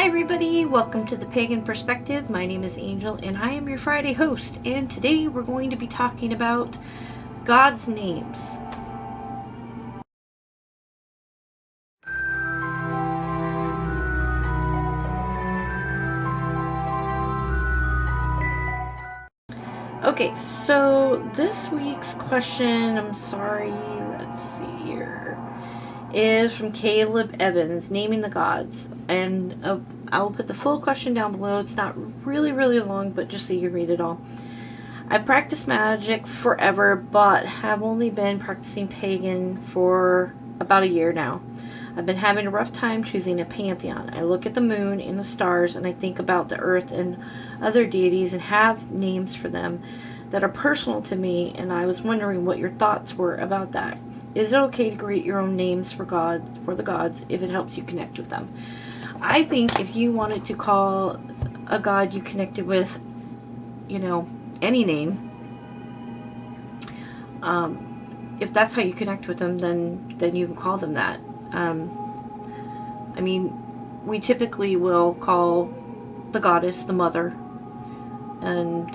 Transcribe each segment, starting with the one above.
Hi everybody, welcome to the Pagan Perspective. My name is Angel and I am your Friday host, and today we're going to be talking about God's names. Okay, so this week's question, let's see here, is from Caleb Evans, Naming the Gods. And I will put the full question down below. It's not really long, but just so you can read it all. I practiced magic forever, but have only been practicing pagan for about a year now. I've been having a rough time choosing a pantheon. I look at the moon and the stars, and I think about the earth and other deities and have names for them that are personal to me, and I was wondering what your thoughts were about that. Is it okay to create your own names for the gods if it helps you connect with them? I think if you wanted to call a god you connected with, any name, if that's how you connect with them, then you can call them that. We typically will call the goddess the mother, and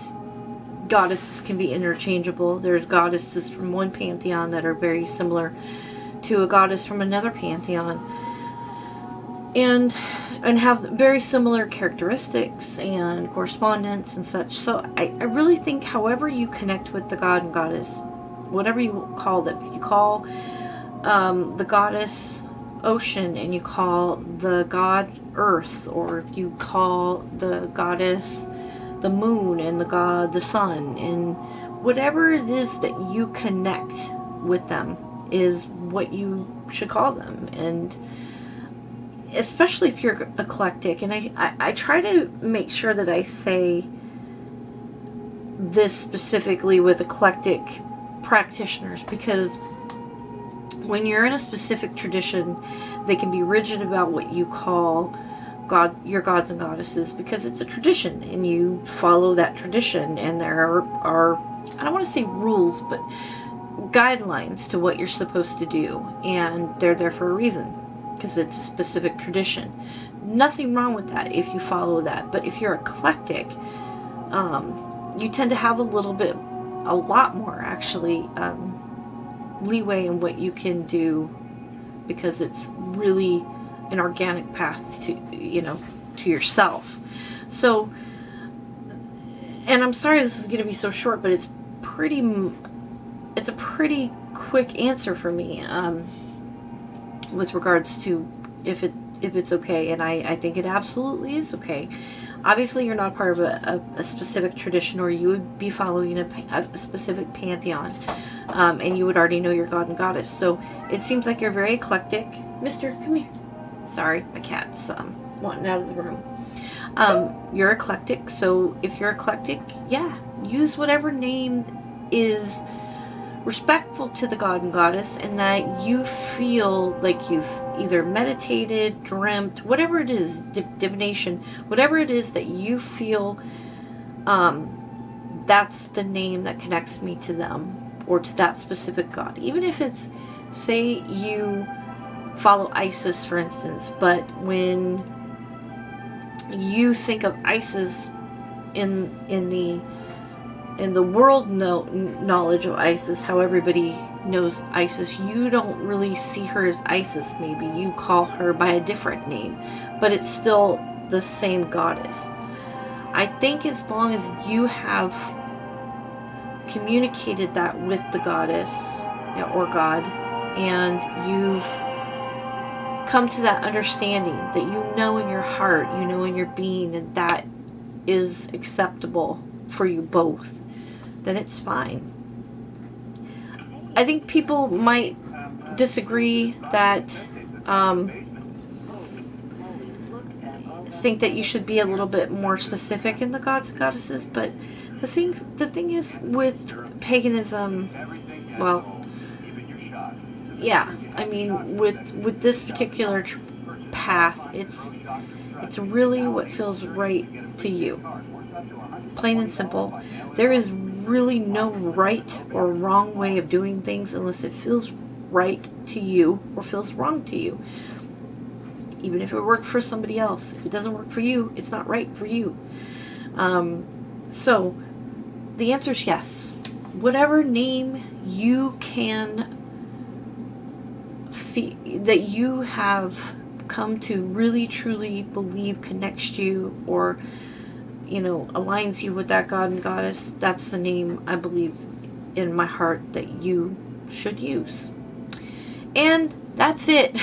goddesses can be interchangeable. There's goddesses from one pantheon that are very similar to a goddess from another pantheon, and have very similar characteristics and correspondence and such. So I really think however you connect with the god and goddess, whatever you call them, if you call the goddess ocean and you call the god earth, or if you call the goddess the moon and the god the sun, and whatever it is that you connect with them is what you should call them. And especially if you're eclectic, and I try to make sure that I say this specifically with eclectic practitioners, because when you're in a specific tradition, they can be rigid about what you call your gods and goddesses, because it's a tradition and you follow that tradition, and there are I don't want to say rules, but guidelines to what you're supposed to do, and they're there for a reason, because it's a specific tradition. Nothing wrong with that if you follow that. But if you're eclectic, you tend to have a lot more actually, leeway in what you can do, because it's really an organic path to yourself. So, and I'm sorry this is going to be so short, but it's a pretty quick answer for me, with regards to if it's okay, and I think it absolutely is okay. Obviously, you're not part of a specific tradition, or you would be following a specific pantheon, and you would already know your god and goddess. So it seems like you're very eclectic. Mister, come here. Sorry, my cat's wanting out of the room. You're eclectic, so if you're eclectic, yeah, use whatever name is respectful to the god and goddess, and that you feel like you've either meditated, dreamt, whatever it is, divination, whatever it is that you feel, that's the name that connects me to them, or to that specific god. Even if it's, say you follow Isis, for instance, but when you think of Isis in the world knowledge of Isis, how everybody knows Isis, you don't really see her as Isis. Maybe you call her by a different name, but it's still the same goddess. I think as long as you have communicated that with the goddess or god, and you've come to that understanding that you know in your heart, you know in your being, that is acceptable for you both, then it's fine. I think people might disagree that think that you should be a little bit more specific in the gods and goddesses, but the thing is with paganism, well, yeah, with this particular path, it's really what feels right to you. Plain and simple. There is really no right or wrong way of doing things unless it feels right to you or feels wrong to you. even if it worked for somebody else. If it doesn't work for you, it's not right for you. So the answer is yes. Whatever name you can that you have come to really truly believe connects you, or aligns you with that God and Goddess, that's the name I believe in my heart that you should use. And that's it.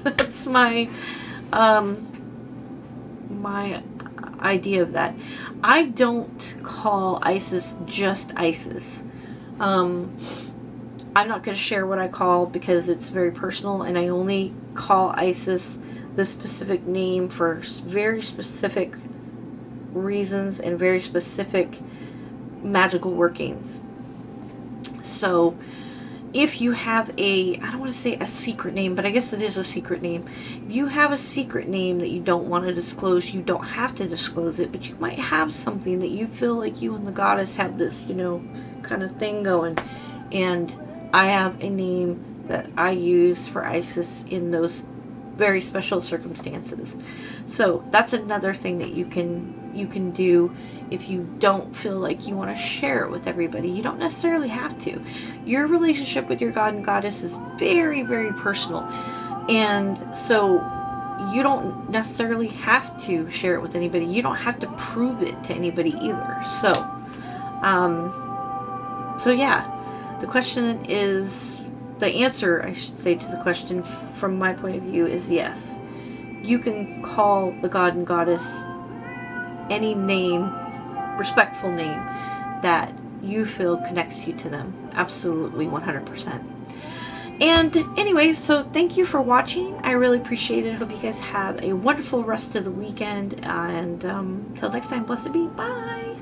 That's my my idea of that. I don't call Isis just Isis. I'm not going to share what I call, because it's very personal, and I only call Isis the specific name for very specific reasons and very specific magical workings. So if you have I don't want to say a secret name, but I guess it is a secret name. If you have a secret name that you don't want to disclose, you don't have to disclose it, but you might have something that you feel like you and the Goddess have this, kind of thing going. And I have a name that I use for Isis in those very special circumstances. So that's another thing that you can do if you don't feel like you want to share it with everybody. You don't necessarily have to. Your relationship with your God and Goddess is very, very personal. And so you don't necessarily have to share it with anybody. You don't have to prove it to anybody either. So yeah, the answer, I should say, to the question from my point of view is yes. You can call the God and Goddess any name, respectful name, that you feel connects you to them. Absolutely, 100%. And anyways, so thank you for watching. I really appreciate it. I hope you guys have a wonderful rest of the weekend. And until next time, blessed be. Bye.